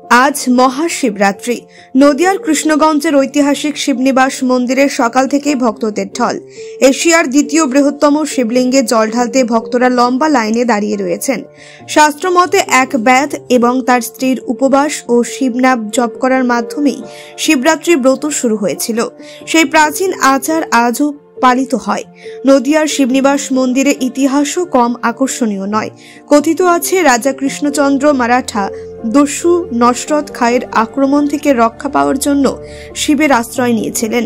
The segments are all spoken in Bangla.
আজ মহাশিবরাত্রি। নদিয়ার কৃষ্ণগঞ্জের ঐতিহাসিক শিবনিবাস মন্দিরে সকাল থেকেই ভক্তদের ঢল। এশিয়ার দ্বিতীয় বৃহত্তম শিবলিঙ্গে জল ঢালতে ভক্তরা লম্বা লাইনে দাঁড়িয়ে রয়েছেন। শাস্ত্রমতে এক ব্যাধ এবং তার স্ত্রীর উপবাস ও শিবনাম জপ করার মাধ্যমেই শিবরাত্রি ব্রত শুরু হয়েছিল। সেই প্রাচীন আচার আজও পালিত হয়। নদিয়ার শিবনিবাস মন্দিরে ইতিহাসও কম আকর্ষণীয় নয়। কথিত আছে, রাজা কৃষ্ণচন্দ্র মারাঠা দস্যু নসরত খাঁয়ের আক্রমণ থেকে রক্ষা পাওয়ার জন্য শিবের আশ্রয় নিয়েছিলেন।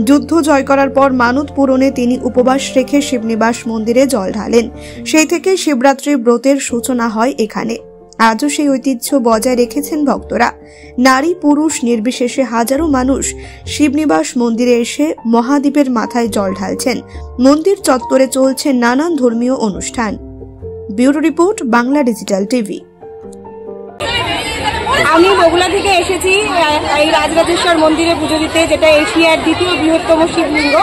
যুদ্ধ জয় করার পর মানত পূরণে তিনি উপবাস রেখে শিবনিবাস মন্দিরে জল ঢালেন। সেই থেকে শিবরাত্রি ব্রতের সূচনা হয় এখানে। আজও সেই ঐতিহ্য বজায় রেখেছেন ভক্তরা। নারী পুরুষ নির্বিশেষে হাজারো মানুষ শিবনিবাস মন্দিরে এসে মহাদ্বীপের মাথায় জল ঢালছেন। মন্দির চত্বরে চলছে নানান ধর্মীয় অনুষ্ঠান। Bureau report, Bangla digital TV. আমি বগুলা থেকে এসেছি এই রাজরাজেশ্বর মন্দিরে পুজো দিতে, যেটা এশিয়ার দ্বিতীয় বৃহত্তম শিবলিঙ্গ,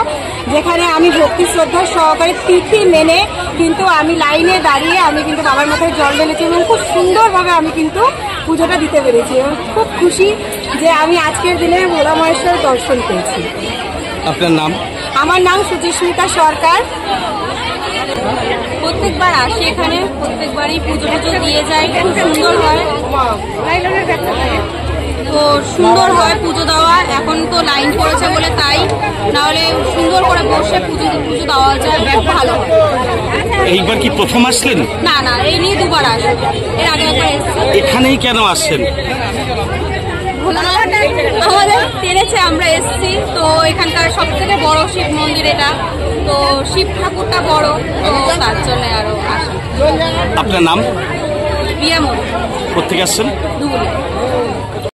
যেখানে আমি ভক্তি শ্রদ্ধা সহকারে তিথি মেনে কিন্তু আমি লাইনে দাঁড়িয়ে আমি কিন্তু বাবার মাথায় জল ঢেলেছি এবং খুব সুন্দরভাবে আমি কিন্তু পুজোটা দিতে পেরেছি এবং খুব খুশি যে আমি আজকের দিনে ভোলা মহেশ্বর দর্শন পেয়েছি। আপনার নাম? আমার নাম সুচিস্মিতা সরকার। প্রত্যেকবার আসি এখানে, প্রত্যেকবারই পুজো দিয়ে যায়, খুব সুন্দর হয়। তো সুন্দর হয় পুজো দেওয়া। এখন তো লাইন পড়েছে বলে তাই, নাহলে সুন্দর করে বসে পুজো দেওয়া যায়, ভালো হয়। এইবার কি প্রথম আসলেন? না না, এই নিয়ে দুবার আসি, এর আগে একবার এসেছি। এখানেই কেন আসছেন? আমাদের পেরেছে, আমরা এসেছি। তো এখানকার সব থেকে বড় শিব মন্দির এটা, তো শিব ঠাকুরটা বড়, তো তার জন্য আরো আসি। আপনার নাম? বিয়ামন। কোথেকে আসছেন? দুগুলি।